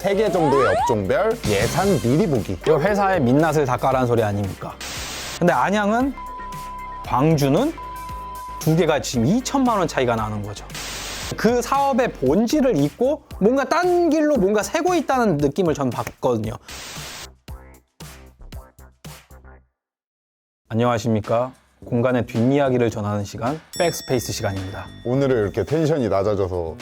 3개 정도의 업종별 예산 미리 보기. 이거 회사의 민낯을 닦아라는 소리 아닙니까? 근데 안양은, 광주는 두 개가 지금 2천만 원 차이가 나는 거죠. 그 사업의 본질을 잊고 뭔가 딴 길로 뭔가 새고 있다는 느낌을 전 받거든요. 안녕하십니까? 공간의 뒷이야기를 전하는 시간, 백스페이스 시간입니다. 오늘은 이렇게 텐션이 낮아져서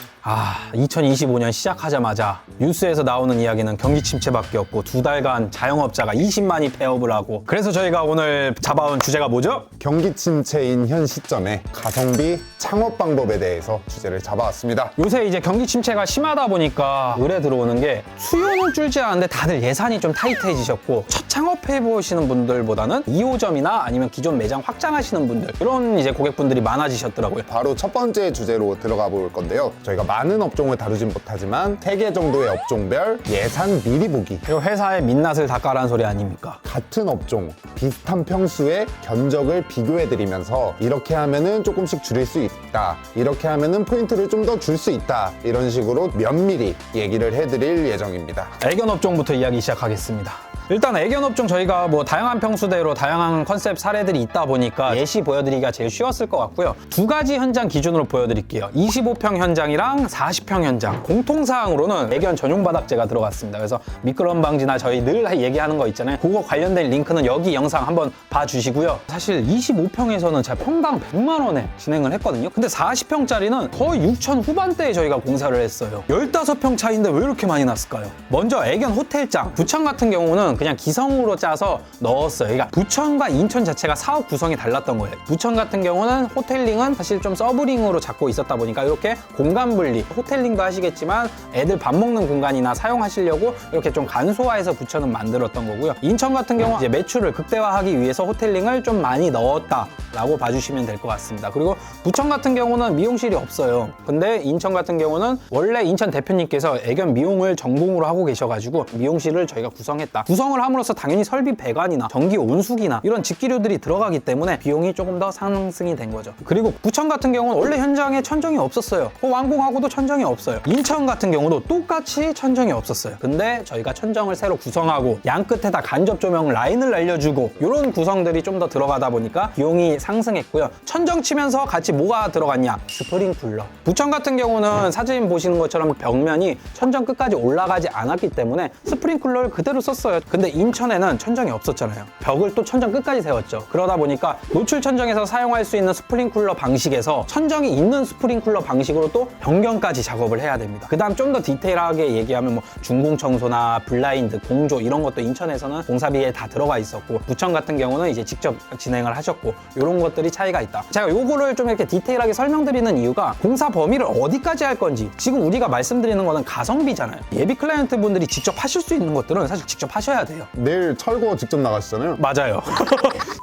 2025년 시작하자마자 뉴스에서 나오는 이야기는 경기 침체밖에 없고 2달간 자영업자가 20만이 폐업을 하고, 그래서 저희가 오늘 잡아온 주제가 뭐죠? 경기 침체인 현 시점에 가성비 창업 방법에 대해서 주제를 잡아왔습니다. 요새 이제 경기 침체가 심하다 보니까 의뢰 들어오는 게 수요는 줄지 않는데 다들 예산이 좀 타이트해지셨고, 첫 창업해 보시는 분들보다는 2호점이나 아니면 기존 매장 확장하시는 분들, 이런 이제 고객분들이 많아지셨더라고요. 바로 첫 번째 주제로 들어가 볼 건데요. 저희가 많은 업종을 다루진 못하지만 3개 정도의 업종별 예산 미리 보기. 이거 회사의 민낯을 닦아라는 소리 아닙니까? 같은 업종, 비슷한 평수의 견적을 비교해드리면서 이렇게 하면은 조금씩 줄일 수 있다, 이렇게 하면은 포인트를 좀 더 줄 수 있다, 이런 식으로 면밀히 얘기를 해드릴 예정입니다. 애견 업종부터 이야기 시작하겠습니다. 일단 애견 업종 저희가 뭐 다양한 평수대로 다양한 컨셉 사례들이 있다 보니까 예시 보여드리기가 제일 쉬웠을 것 같고요. 2가지 현장 기준으로 보여드릴게요. 25평 현장이랑 40평 현장. 공통사항으로는 애견 전용 바닥재가 들어갔습니다. 그래서 미끄럼 방지나 저희 늘 얘기하는 거 있잖아요. 그거 관련된 링크는 여기 영상 한번 봐주시고요. 사실 25평에서는 제가 평당 100만 원에 진행을 했거든요. 근데 40평짜리는 거의 6천 후반대에 저희가 공사를 했어요. 15평 차이인데 왜 이렇게 많이 났을까요? 먼저 애견 호텔장. 부천 같은 경우는 그냥 기성으로 짜서 넣었어요. 그러니까 부천과 인천 자체가 사업 구성이 달랐던 거예요. 부천 같은 경우는 호텔링은 사실 좀 서브링으로 잡고 있었다 보니까 이렇게 공간 분리, 호텔링도 하시겠지만 애들 밥 먹는 공간이나 사용하시려고 이렇게 좀 간소화해서 부천은 만들었던 거고요. 인천 같은 경우 이제 매출을 극대화하기 위해서 호텔링을 좀 많이 넣었다라고 봐주시면 될 것 같습니다. 그리고 부천 같은 경우는 미용실이 없어요. 근데 인천 같은 경우는 원래 인천 대표님께서 애견 미용을 전공으로 하고 계셔가지고 미용실을 저희가 구성했다. 구성을 함으로써 당연히 설비 배관이나 전기 온수기나 이런 직기류들이 들어가기 때문에 비용이 조금 더 상승이 된 거죠. 그리고 부천 같은 경우는 원래 현장에 천정이 없었어요. 완공하고도 천정이 없어요. 인천 같은 경우도 똑같이 천정이 없었어요. 근데 저희가 천정을 새로 구성하고 양 끝에다 간접 조명 라인을 날려주고 이런 구성들이 좀 더 들어가다 보니까 비용이 상승했고요. 천정 치면서 같이 뭐가 들어갔냐? 스프링쿨러. 부천 같은 경우는 사진 보시는 것처럼 벽면이 천정 끝까지 올라가지 않았기 때문에 스프링쿨러를 그대로 썼어요. 근데 인천에는 천정이 없었잖아요. 벽을 또 천정 끝까지 세웠죠. 그러다 보니까 노출 천정에서 사용할 수 있는 스프링쿨러 방식에서 천정이 있는 스프링쿨러 방식으로 또 변경까지 작업을 해야 됩니다. 그 다음 좀 더 디테일하게 얘기하면 뭐 중공 청소나 블라인드, 공조 이런 것도 인천에서는 공사비에 다 들어가 있었고, 부천 같은 경우는 이제 직접 진행을 하셨고, 이런 것들이 차이가 있다. 제가 요거를 좀 이렇게 디테일하게 설명드리는 이유가 공사 범위를 어디까지 할 건지, 지금 우리가 말씀드리는 거는 가성비잖아요. 예비 클라이언트 분들이 직접 하실 수 있는 것들은 사실 직접 하셔야 돼요. 내일 철거 직접 나가시잖아요. 맞아요.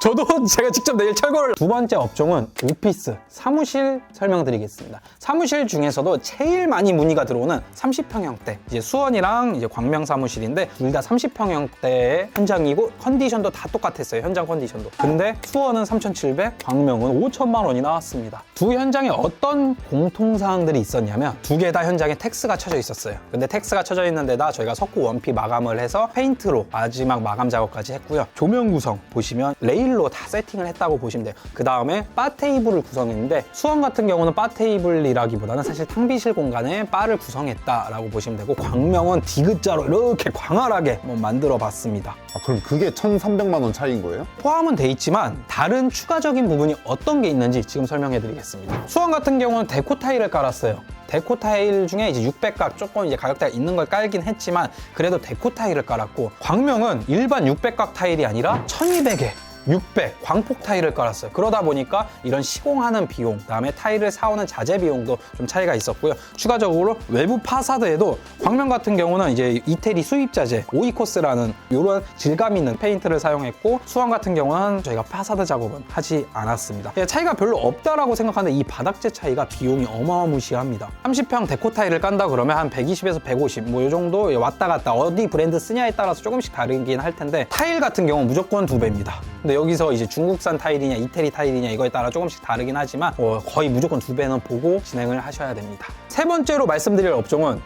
저도 제가 직접 내일 철거를. 두 번째 업종은 오피스, 사무실 설명드리겠습니다. 사무실 중에서도 제일 많이 문의가 들어오는 30평형대. 이제 수원이랑 이제 광명 사무실인데 둘 다 30평형대의 현장이고 컨디션도 다 똑같았어요. 현장 컨디션도. 근데 수원은 3,700, 광명은 5천만 원이 나왔습니다. 두 현장에 어떤 공통사항들이 있었냐면 두 개 다 현장에 텍스가 쳐져 있었어요. 근데 텍스가 쳐져 있는 데다 저희가 석고 원피 마감을 해서 페인트로 마지막 마감 작업까지 했고요. 조명 구성 보시면 레일로 다 세팅을 했다고 보시면 돼요. 그 다음에 바 테이블을 구성했는데 수원 같은 경우는 바 테이블이라기보다는 사실 탕비실 공간에 바를 구성했다라고 보시면 되고, 광명은 디귿자로 이렇게 광활하게 만들어 봤습니다. 그럼 그게 1,300만 원 차이인 거예요? 포함은 돼 있지만 다른 추가적인 부분이 어떤 게 있는지 지금 설명해 드리겠습니다. 수원 같은 경우는 데코 타일을 깔았어요. 데코 타일 중에 이제 600각 조금 이제 가격대가 있는 걸 깔긴 했지만 그래도 데코 타일을 깔았고, 광명은 일반 600각 타일이 아니라 1200에 600 광폭 타일을 깔았어요. 그러다 보니까 이런 시공하는 비용, 그다음에 타일을 사오는 자재 비용도 좀 차이가 있었고요. 추가적으로 외부 파사드에도 광명 같은 경우는 이제 이태리 수입 자재 오이코스라는 이런 질감 있는 페인트를 사용했고, 수원 같은 경우는 저희가 파사드 작업은 하지 않았습니다. 차이가 별로 없다라고 생각하는데 이 바닥재 차이가 비용이 어마무시합니다. 30평 데코 타일을 깐다 그러면 한 120에서 150 뭐 이 정도 왔다 갔다 어디 브랜드 쓰냐에 따라서 조금씩 다르긴 할 텐데, 타일 같은 경우는 무조건 2배입니다. 근데 여기서 이제 중국산 타일이냐 이태리 타일이냐 이거에 따라 조금씩 다르긴 하지만 거의 무조건 2배는 보고 진행을 하셔야 됩니다. 세 번째로 말씀드릴 업종은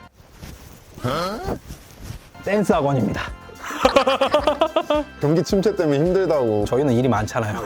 댄스 학원입니다. 경기 침체 때문에 힘들다고. 저희는 일이 많잖아요.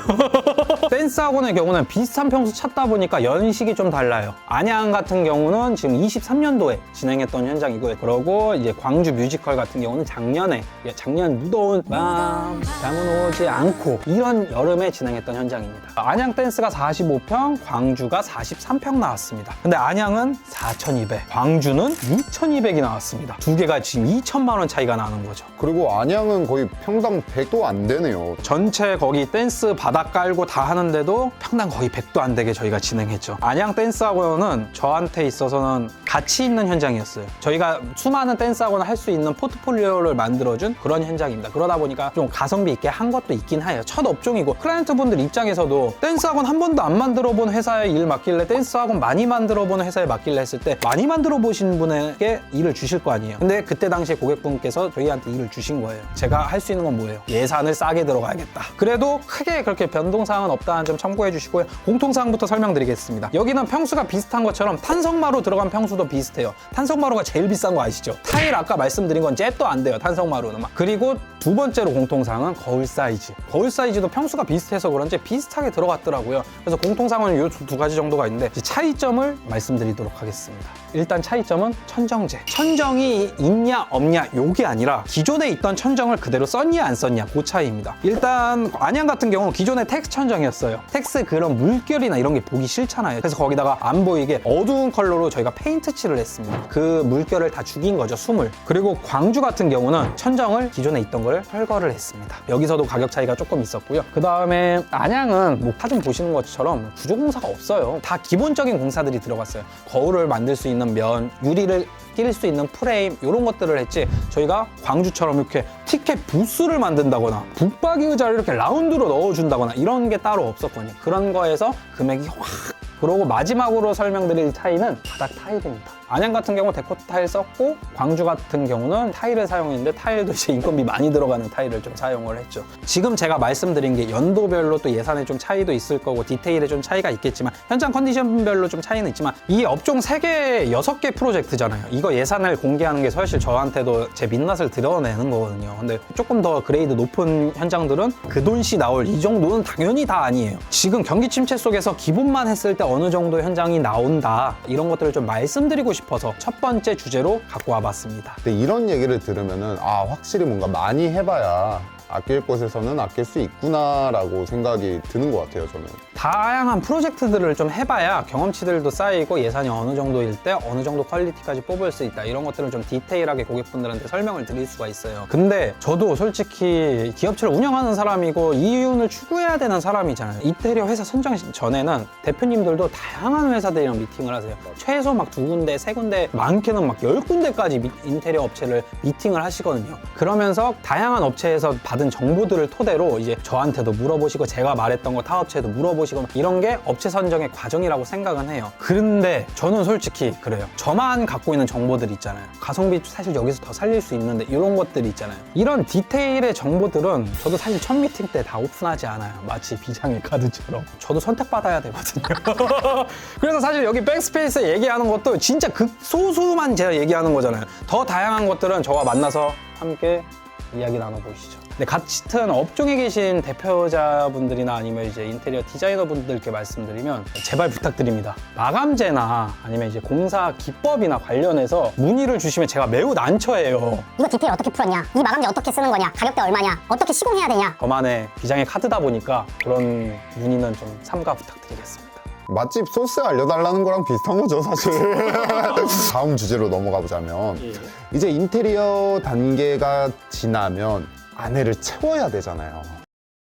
댄스 학원의 경우는 비슷한 평수 찾다 보니까 연식이 좀 달라요. 안양 같은 경우는 지금 23년도에 진행했던 현장이고요. 그러고 이제 광주 뮤지컬 같은 경우는 작년 무더운 밤 잠은 오지 않고 이런 여름에 진행했던 현장입니다. 안양 댄스가 45평, 광주가 43평 나왔습니다. 근데 안양은 4,200, 광주는 6,200이 나왔습니다. 두 개가 지금 2천만 원 차이가 나는 거죠. 그리고 안양은 거의 평당 100도 안 되네요. 전체 거기 댄스 바닥 깔고 다 하는데도 평당 거의 100도 안 되게 저희가 진행했죠. 안양 댄스 학원은 저한테 있어서는 가치 있는 현장이었어요. 저희가 수많은 댄스 학원을 할 수 있는 포트폴리오를 만들어준 그런 현장입니다. 그러다 보니까 좀 가성비 있게 한 것도 있긴 해요. 첫 업종이고 클라이언트 분들 입장에서도 댄스 학원 한 번도 안 만들어 본 회사에 일 맡길래 댄스 학원 많이 만들어 보는 회사에 맡길래 했을 때 많이 만들어 보신 분에게 일을 주실 거 아니에요. 근데 그때 당시에 고객분께서 저희한테 일을 주신 거예요. 제가 할 수 있는 건 뭐예요? 예산을 싸게 들어가야겠다. 그래도 크게 그렇게 변동사항은 없다는 점 참고해 주시고요. 공통사항부터 설명드리겠습니다. 여기는 평수가 비슷한 것처럼 탄성마루 들어간 평수도 비슷해요. 탄성마루가 제일 비싼 거 아시죠? 타일 아까 말씀드린 건 잽도 안 돼요. 탄성마루는 막. 그리고 두 번째로 공통사항은 거울 사이즈. 거울 사이즈도 평수가 비슷해서 그런지 비슷하게 들어갔더라고요. 그래서 공통사항은 이 두 가지 정도가 있는데 차이점을 말씀드리도록 하겠습니다. 일단 차이점은 천정제. 천정이 있냐 없냐 요게 아니라 기존에 있던 천정을 그대로 썼냐 안 썼냐 그 차이입니다. 일단 안양 같은 경우는 기존에 텍스 천정이었어요. 텍스 그런 물결이나 이런 게 보기 싫잖아요. 그래서 거기다가 안 보이게 어두운 컬러로 저희가 페인트 칠을 했습니다. 그 물결을 다 죽인 거죠, 숨을. 그리고 광주 같은 경우는 천정을 기존에 있던 걸 철거를 했습니다. 여기서도 가격 차이가 조금 있었고요. 그 다음에 안양은 뭐 사진 보시는 것처럼 구조공사가 없어요. 다 기본적인 공사들이 들어갔어요. 거울을 만들 수 있는 면, 유리를 끼릴 수 있는 프레임 이런 것들을 했지 저희가 광주처럼 이렇게 티켓 부스를 만든다거나 붙박이 의자를 이렇게 라운드로 넣어준다거나 이런 게 따로 없었거든요. 그런 거에서 금액이 확. 그리고 마지막으로 설명드릴 차이는 바닥 타일입니다. 안양 같은 경우 데코트 타일 썼고 광주 같은 경우는 타일을 사용했는데 타일도 이제 인건비 많이 들어가는 타일을 좀 사용을 했죠. 지금 제가 말씀드린 게 연도별로 또 예산에 좀 차이도 있을 거고 디테일에 좀 차이가 있겠지만 현장 컨디션별로 좀 차이는 있지만 이 업종 3개, 6개 프로젝트잖아요. 이거 예산을 공개하는 게 사실 저한테도 제 민낯을 드러내는 거거든요. 근데 조금 더 그레이드 높은 현장들은 그 돈씩 나올 이 정도는 당연히 다 아니에요. 지금 경기 침체 속에서 기본만 했을 때 어느 정도 현장이 나온다 이런 것들을 좀 말씀드리고 싶어서 첫 번째 주제로 갖고 와봤습니다. 근데 이런 얘기를 들으면은 확실히 뭔가 많이 해봐야 아낄 곳에서는 아낄 수 있구나라고 생각이 드는 것 같아요, 저는. 다양한 프로젝트들을 좀 해봐야 경험치들도 쌓이고 예산이 어느 정도일 때 어느 정도 퀄리티까지 뽑을 수 있다. 이런 것들을 좀 디테일하게 고객분들한테 설명을 드릴 수가 있어요. 근데 저도 솔직히 기업체를 운영하는 사람이고 이윤을 추구해야 되는 사람이잖아요. 인테리어 회사 선정 전에는 대표님들도 다양한 회사들이랑 미팅을 하세요. 최소 막 2군데, 3군데, 많게는 막 10군데까지 인테리어 업체를 미팅을 하시거든요. 그러면서 다양한 업체에서 받은 정보들을 토대로 이제 저한테도 물어보시고 제가 말했던 거 타 업체에도 물어보시고 이런 게 업체 선정의 과정이라고 생각은 해요. 그런데 저는 솔직히 그래요. 저만 갖고 있는 정보들 있잖아요. 가성비 사실 여기서 더 살릴 수 있는데 이런 것들이 있잖아요. 이런 디테일의 정보들은 저도 사실 첫 미팅 때 다 오픈하지 않아요. 마치 비장의 카드처럼. 저도 선택받아야 되거든요. 그래서 사실 여기 백스페이스에 얘기하는 것도 진짜 극소수만 제가 얘기하는 거잖아요. 더 다양한 것들은 저와 만나서 함께 이야기 나눠보시죠. 네, 같은 업종에 계신 대표자분들이나 아니면 이제 인테리어 디자이너분들께 말씀드리면 제발 부탁드립니다. 마감재나 아니면 이제 공사 기법이나 관련해서 문의를 주시면 제가 매우 난처해요. 이거 디테일 어떻게 풀었냐? 이 마감재 어떻게 쓰는 거냐? 가격대 얼마냐? 어떻게 시공해야 되냐? 저만의 비장의 카드다 보니까 그런 문의는 좀 삼가 부탁드리겠습니다. 맛집 소스 알려달라는 거랑 비슷한 거죠, 사실. 다음 주제로 넘어가 보자면 이제 인테리어 단계가 지나면 안에를 채워야 되잖아요.